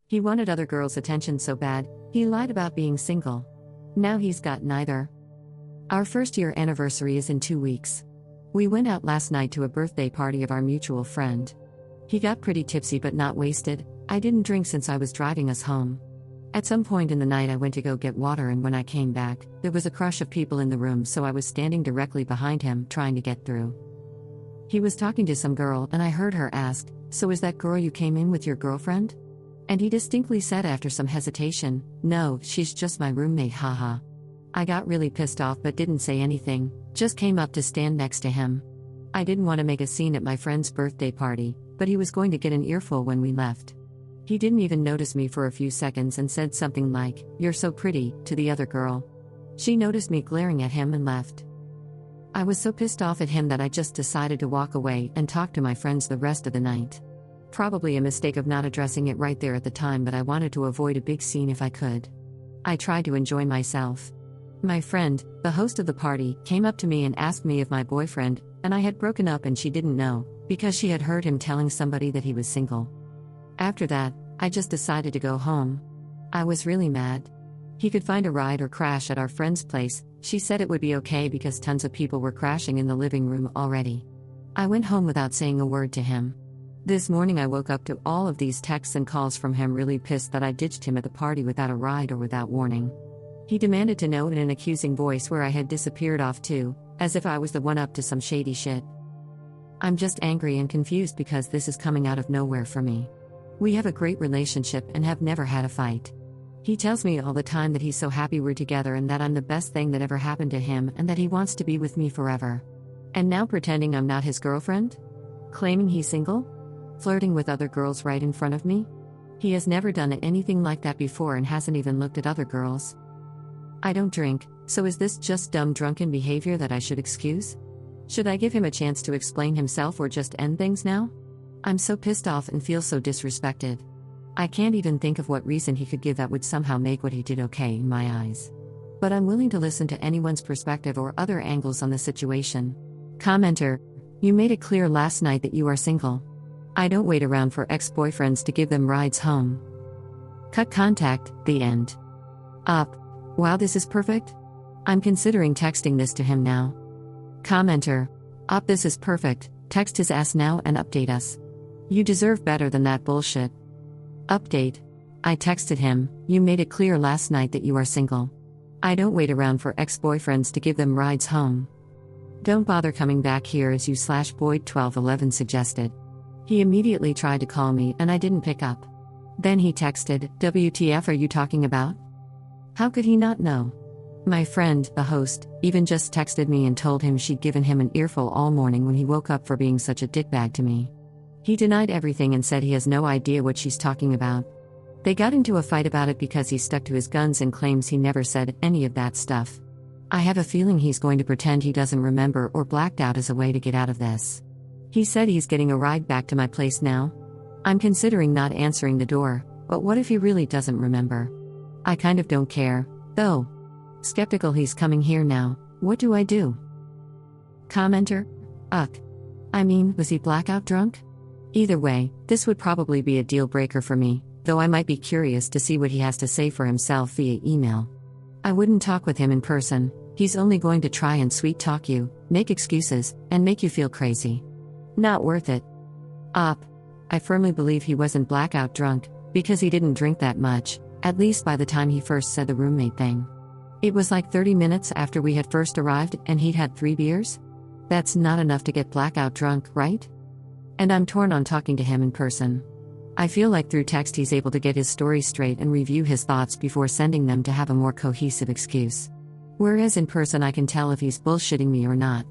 He wanted other girls' attention so bad, he lied about being single. Now he's got neither. Our first-year anniversary is in 2 weeks. We went out last night to a birthday party of our mutual friend. He got pretty tipsy but not wasted. I didn't drink since I was driving us home. At some point in the night I went to go get water, and when I came back, there was a crush of people in the room, so I was standing directly behind him, trying to get through. He was talking to some girl and I heard her ask, "So is that girl you came in with your girlfriend?" And he distinctly said after some hesitation, "No, she's just my roommate, haha." I got really pissed off but didn't say anything, just came up to stand next to him. I didn't want to make a scene at my friend's birthday party, but he was going to get an earful when we left. He didn't even notice me for a few seconds and said something like, "You're so pretty," to the other girl. She noticed me glaring at him and left. I was so pissed off at him that I just decided to walk away and talk to my friends the rest of the night. Probably a mistake of not addressing it right there at the time, but I wanted to avoid a big scene if I could. I tried to enjoy myself. My friend, the host of the party, came up to me and asked me if my boyfriend and I had broken up, and she didn't know, because she had heard him telling somebody that he was single. After that, I just decided to go home. I was really mad. He could find a ride or crash at our friend's place. She said it would be okay because tons of people were crashing in the living room already. I went home without saying a word to him. This morning I woke up to all of these texts and calls from him, really pissed that I ditched him at the party without a ride or without warning. He demanded to know in an accusing voice where I had disappeared off to, as if I was the one up to some shady shit. I'm just angry and confused because this is coming out of nowhere for me. We have a great relationship and have never had a fight. He tells me all the time that he's so happy we're together and that I'm the best thing that ever happened to him and that he wants to be with me forever. And now pretending I'm not his girlfriend? Claiming he's single? Flirting with other girls right in front of me? He has never done anything like that before and hasn't even looked at other girls. I don't drink, so is this just dumb drunken behavior that I should excuse? Should I give him a chance to explain himself or just end things now? I'm so pissed off and feel so disrespected. I can't even think of what reason he could give that would somehow make what he did okay in my eyes. But I'm willing to listen to anyone's perspective or other angles on the situation. Commenter: You made it clear last night that you are single. I don't wait around for ex-boyfriends to give them rides home. Cut contact, the end. Up. Wow, this is perfect. I'm considering texting this to him now. Commenter: Up, this is perfect. Text his ass now and update us. You deserve better than that bullshit. Update. I texted him, you made it clear last night that you are single. I don't wait around for ex-boyfriends to give them rides home. Don't bother coming back here as you /Boyd1211 suggested. He immediately tried to call me and I didn't pick up. Then he texted, WTF are you talking about? How could he not know? My friend, the host, even just texted me and told him she'd given him an earful all morning when he woke up for being such a dickbag to me. He denied everything and said he has no idea what she's talking about. They got into a fight about it because he stuck to his guns and claims he never said any of that stuff. I have a feeling he's going to pretend he doesn't remember or blacked out as a way to get out of this. He said he's getting a ride back to my place now. I'm considering not answering the door, but what if he really doesn't remember? I kind of don't care, though. Skeptical he's coming here now. What do I do? Commenter: Uck. I mean, was he blackout drunk? Either way, this would probably be a deal breaker for me, though I might be curious to see what he has to say for himself via email. I wouldn't talk with him in person. He's only going to try and sweet talk you, make excuses, and make you feel crazy. Not worth it. Up. I firmly believe he wasn't blackout drunk, because he didn't drink that much, at least by the time he first said the roommate thing. It was like 30 minutes after we had first arrived and he'd had 3 beers? That's not enough to get blackout drunk, right? And I'm torn on talking to him in person. I feel like through text he's able to get his story straight and review his thoughts before sending them to have a more cohesive excuse. Whereas in person I can tell if he's bullshitting me or not.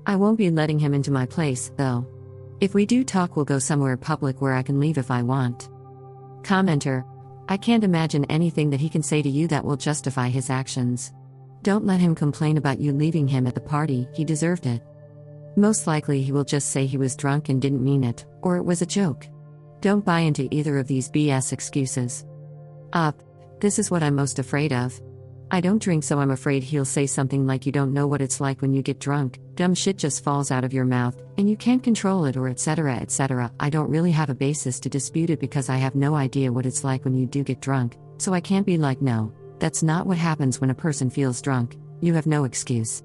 I won't be letting him into my place, though. If we do talk, we'll go somewhere public where I can leave if I want. Commenter: I can't imagine anything that he can say to you that will justify his actions. Don't let him complain about you leaving him at the party, he deserved it. Most likely he will just say he was drunk and didn't mean it, or it was a joke. Don't buy into either of these BS excuses. Up. This is what I'm most afraid of. I don't drink, so I'm afraid he'll say something like, "You don't know what it's like when you get drunk, dumb shit just falls out of your mouth, and you can't control it," or etc. etc. I don't really have a basis to dispute it because I have no idea what it's like when you do get drunk, so I can't be like, "No, that's not what happens when a person feels drunk, you have no excuse."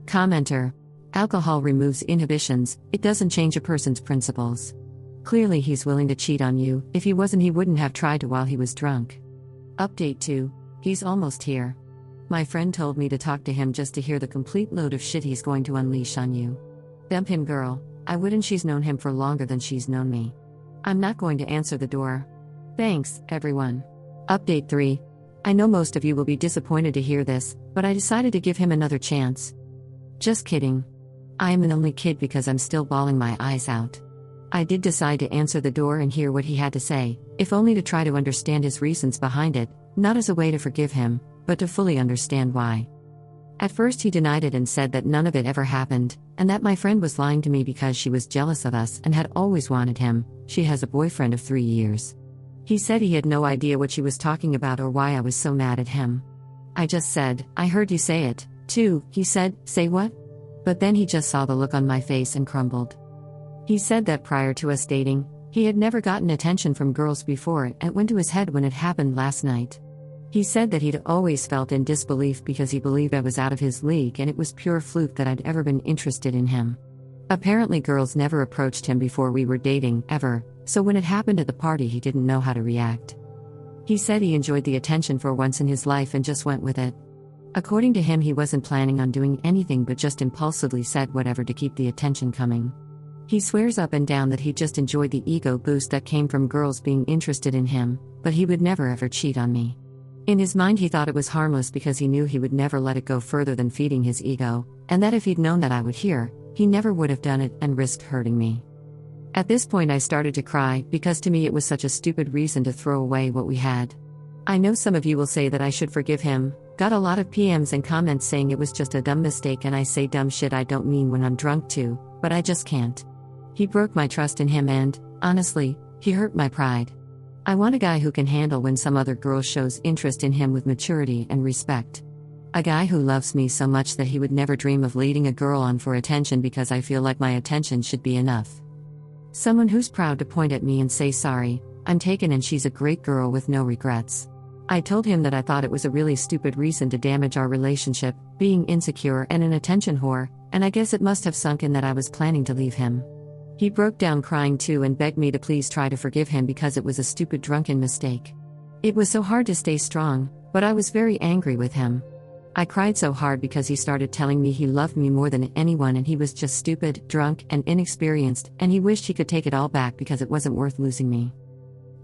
Commenter: alcohol removes inhibitions, it doesn't change a person's principles. Clearly he's willing to cheat on you. If he wasn't, he wouldn't have tried to while he was drunk. Update 2. He's almost here. My friend told me to talk to him just to hear the complete load of shit he's going to unleash on you. Dump him, girl. I wouldn't. She's known him for longer than she's known me. I'm not going to answer the door. Thanks, everyone. Update 3. I know most of you will be disappointed to hear this, but I decided to give him another chance. Just kidding. I am an only kid because I'm still bawling my eyes out. I did decide to answer the door and hear what he had to say, if only to try to understand his reasons behind it, not as a way to forgive him, but to fully understand why. At first he denied it and said that none of it ever happened, and that my friend was lying to me because she was jealous of us and had always wanted him. She has a boyfriend of 3 years. He said he had no idea what she was talking about or why I was so mad at him. I just said, "I heard you say it, too." He said, "Say what?" But then he just saw the look on my face and crumbled. He said that prior to us dating, he had never gotten attention from girls before, and it went to his head when it happened last night. He said that he'd always felt in disbelief because he believed I was out of his league and it was pure fluke that I'd ever been interested in him. Apparently girls never approached him before we were dating, ever, so when it happened at the party he didn't know how to react. He said he enjoyed the attention for once in his life and just went with it. According to him, he wasn't planning on doing anything but just impulsively said whatever to keep the attention coming. He swears up and down that he just enjoyed the ego boost that came from girls being interested in him, but he would never ever cheat on me. In his mind he thought it was harmless because he knew he would never let it go further than feeding his ego, and that if he'd known that I would hear, he never would have done it and risked hurting me. At this point I started to cry, because to me it was such a stupid reason to throw away what we had. I know some of you will say that I should forgive him. Got a lot of PMs and comments saying it was just a dumb mistake, and I say dumb shit I don't mean when I'm drunk too, but I just can't. He broke my trust in him and, honestly, he hurt my pride. I want a guy who can handle when some other girl shows interest in him with maturity and respect. A guy who loves me so much that he would never dream of leading a girl on for attention because I feel like my attention should be enough. Someone who's proud to point at me and say, "Sorry, I'm taken and she's a great girl," with no regrets. I told him that I thought it was a really stupid reason to damage our relationship, being insecure and an attention whore, and I guess it must have sunk in that I was planning to leave him. He broke down crying too and begged me to please try to forgive him because it was a stupid drunken mistake. It was so hard to stay strong, but I was very angry with him. I cried so hard because he started telling me he loved me more than anyone and he was just stupid, drunk, and inexperienced, and he wished he could take it all back because it wasn't worth losing me.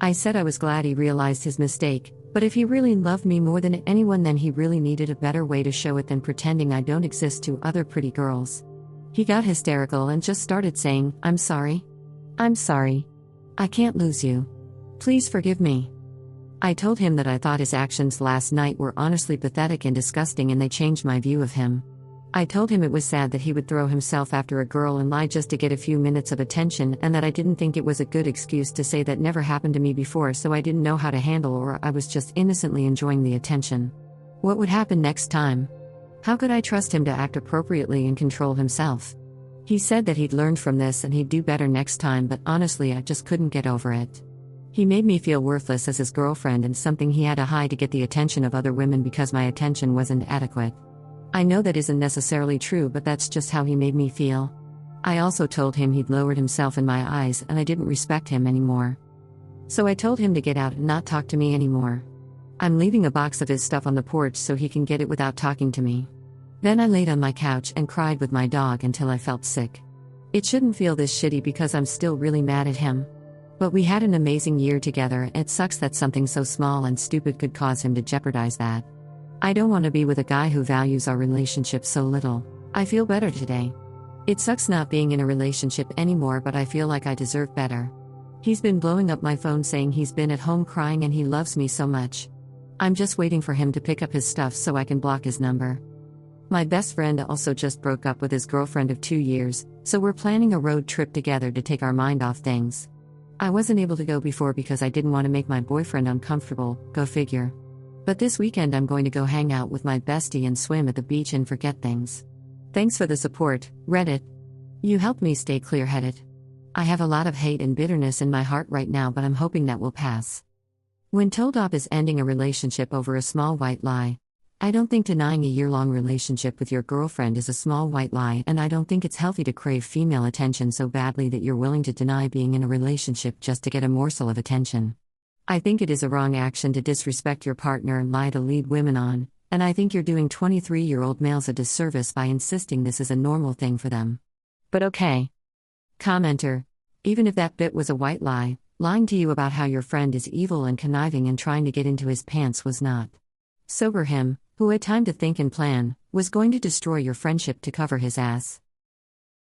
I said I was glad he realized his mistake, but if he really loved me more than anyone, then he really needed a better way to show it than pretending I don't exist to other pretty girls. He got hysterical and just started saying, "I'm sorry. I'm sorry. I can't lose you. Please forgive me." I told him that I thought his actions last night were honestly pathetic and disgusting, and they changed my view of him. I told him it was sad that he would throw himself after a girl and lie just to get a few minutes of attention, and that I didn't think it was a good excuse to say that never happened to me before, so I didn't know how to handle, or I was just innocently enjoying the attention. What would happen next time? How could I trust him to act appropriately and control himself? He said that he'd learned from this and he'd do better next time, but honestly I just couldn't get over it. He made me feel worthless as his girlfriend and something he had to hide to get the attention of other women because my attention wasn't adequate. I know that isn't necessarily true, but that's just how he made me feel. I also told him he'd lowered himself in my eyes and I didn't respect him anymore. So I told him to get out and not talk to me anymore. I'm leaving a box of his stuff on the porch so he can get it without talking to me. Then I laid on my couch and cried with my dog until I felt sick. It shouldn't feel this shitty because I'm still really mad at him. But we had an amazing year together, and it sucks that something so small and stupid could cause him to jeopardize that. I don't want to be with a guy who values our relationship so little. I feel better today. It sucks not being in a relationship anymore, but I feel like I deserve better. He's been blowing up my phone saying he's been at home crying and he loves me so much. I'm just waiting for him to pick up his stuff so I can block his number. My best friend also just broke up with his girlfriend of 2 years, so we're planning a road trip together to take our mind off things. I wasn't able to go before because I didn't want to make my boyfriend uncomfortable, go figure. But this weekend I'm going to go hang out with my bestie and swim at the beach and forget things. Thanks for the support, Reddit. You helped me stay clear-headed. I have a lot of hate and bitterness in my heart right now, but I'm hoping that will pass. When Toldop is ending a relationship over a small white lie, I don't think denying a year-long relationship with your girlfriend is a small white lie, and I don't think it's healthy to crave female attention so badly that you're willing to deny being in a relationship just to get a morsel of attention. I think it is a wrong action to disrespect your partner and lie to lead women on, and I think you're doing 23-year-old males a disservice by insisting this is a normal thing for them. But okay. Commenter. Even if that bit was a white lie, lying to you about how your friend is evil and conniving and trying to get into his pants was not. Sober him, who had time to think and plan, was going to destroy your friendship to cover his ass.